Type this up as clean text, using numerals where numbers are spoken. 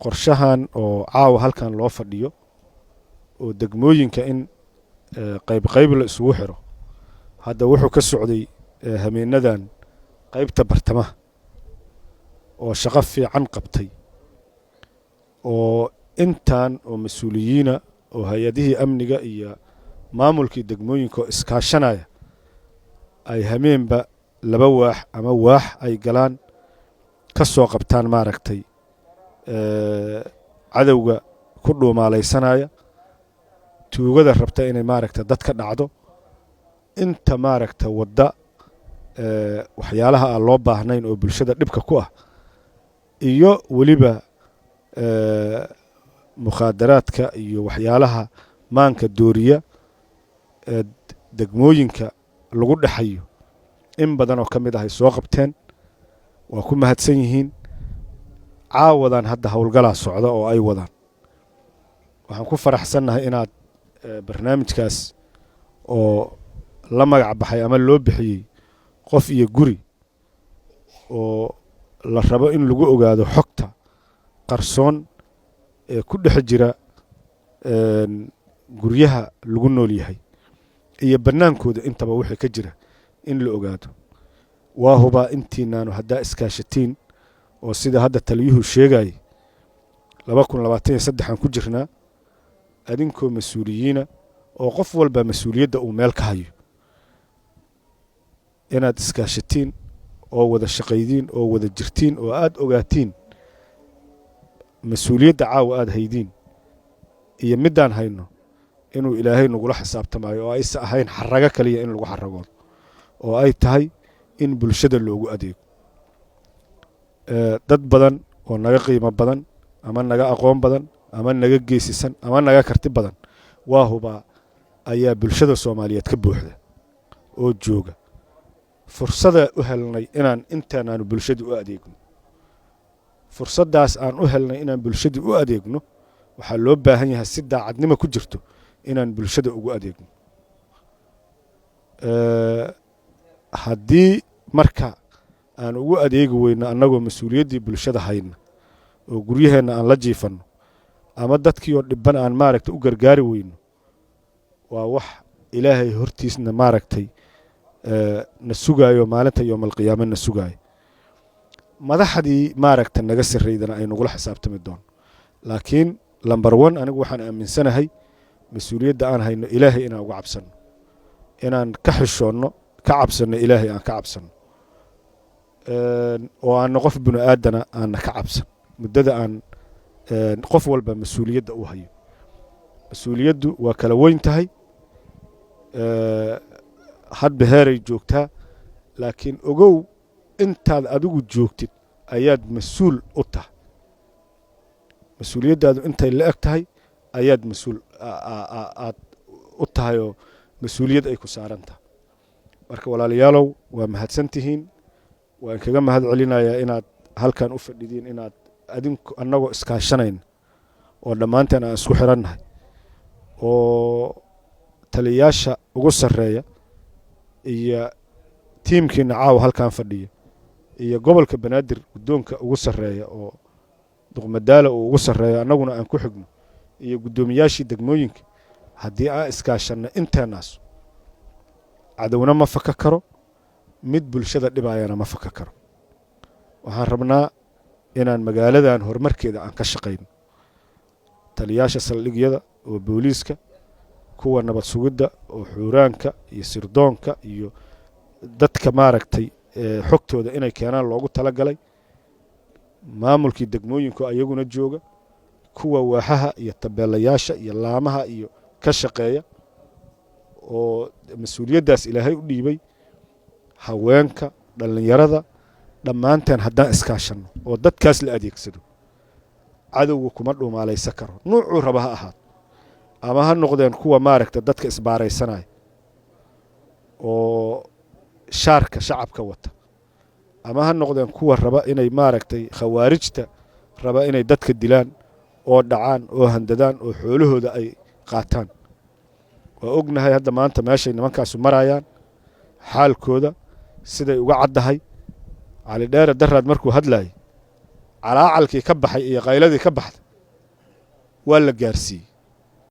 qorshahan oo caawa halkan loo fadhiyo oo degmooyinka in qayb qayb la isugu xiro hadda wuxuu ka socday hameenadan qaybta bartamaha oo shaqo fiican qabtay oo intaan oo mas-uuliyiina oo hay-adihii amniga iyo maamulkii degmooyinka oo iskaashanaya ay hameenba laba waax ama waax ay galaan ka soo qabtaan maaragtay cadowga ku dhuumaalaysanaya tuugada rabta inay maaragta dad ka dhacdo inta maaragta wadda waxyaalaha aan loo baahnayn oo bulshada dhibka ku ah iyo weliba mukhaadaraadka iyo waxyaalaha maanka dooriya degmooyinka lagu dhexayo in badan oo ka mid ah ay soo qabteen waa ku mahadsan yihiin caawadan hadda howlgalaa socda oo ay wadaan waxaan ku faraxsannahay inaad barnaamijkaas oo la magac baxay ama loo bixiyey qof iyo guri oo la rabo in lagu ogaado xogta qarsoon ee ku dhex jira guryaha lagu nool yahay iyo bannaankooda intaba wixii ka jira in la ogaado waa hubaa intiinaanu haddaa iskaashatiin oo sida hadda taliyuhu sheegayay 2023 aan ku jirnaa adinkoo mas-uuliyiina oo qof walba mas-uuliyadda uu meel ka hayo inaad iskaashatiin oo wada shaqaydiin oo wada jirtiin oo aad ogaatiin mas-uuliyadda caawa aad haydiin iyo middaan hayno inuu ilaahay nagula xisaabtamayo oo aysa ahayn xarago kaliya in lagu xaragoodo oo ay tahay in bulshada loogu adeego dad badan oo naga qiimo badan ama naga aqoon badan ama naga geesisan ama naga karti badan waa hubaa ayaa bulshada Soomaaliyeed ka buuxda oo jooga fursada u helnay inaan intaanaanu bulshada u adeegno fursadaas aan u helnay inaan bulshada u adeegno waxaa loo baahan yahay si daacadnimo ku jirto inaan bulshada ugu adeegno haddii marka aan ugu adeegi weyno annagoo mas-uuliyaddii bulshada hayna oo guryaheenna aan la jiifanno ama dadkii oo dhibban aan maaragtay u gargaari weyno waa wax ilaahay hortiisna maaragtay na sugaayo maalinta yoomalqiyaama na sugaayo madaxdii maaragta naga sarreydana ay nagula xisaabtami doono laakiin lambar 1 anigu waxaan aaminsanahay mas-uuliyadda aan hayno ilaahay inaan uga cabsanno inaan ka xishoonno ka cabsanno ilaahay aan ka cabsanno oo aan qof bini aadana aan ka cabsan muddada aan qof walba mas-uuliyadda u hayo mas-uuliyaddu waa kala weyn tahay hadba heeray joogtaa laakiin ogow intaad adigu joogtid ayaad mas-uul u tahay mas-uuliyaddaadu intay la eg tahay ayaad mas-uul aad u tahay oo mas-uuliyad ay ku saaran tahay marka walaalayaalow waa mahadsan tihiin waan kaga mahad celinayaa inaad halkan u fadhidiin inaad adinku annagoo iskaashanayna oo dhammaanteen aan isku xirannahay oo taliyayaasha ugu sarreeya iyo tiimkiina caawa halkan fadhiya iyo gobolka banaadir guddoonka ugu sarreeya oo duqmadaala uu ugu sarreeya annaguna aan ku xigno iyo guddoomiyaashii degmooyinka haddii aan iskaashanno inteenaas cadowna ma faka karo mid bulshada dhibaayana ma faka karo waxaan rabnaa inaan magaaladan horumarkeeda aan ka shaqayno taliyaasha saldhigyada oo booliiska kuwa nabad sugidda oo xuuraanka iyo sirdoonka iyo dadka maaragtay xogtooda inay keenaan loogu talagalay maamulkii degmooyinku ayaguna jooga kuwa waaxaha iyo tabeelayaasha iyo laamaha iyo ka shaqeeya oo mas-uuliyaddaas ilaahay u dhiibay haweenka dhallinyarada dhammaanteen haddaan iskaashanno oo dadkaas la adeegsado cadowga kuma dhumaalaysan karo nuucuu raba ha ahaado ama ha noqdeen kuwa maaragta dadka isbaaraysanaya oo shaarka shacabka wata ama ha noqdeen kuwa raba inay maaragtay khawaarijta raba inay dadka dilaan oo dhacaan oo handadaan oo xoolahooda ay qaataan waa ognahay hadda maanta meeshay nimankaasu marayaan xaalkooda siday uga caddahay cali dheere daraad markuu hadlayay calaacalkii ka baxay iyo qayladii ka baxday waa la gaarsiiyey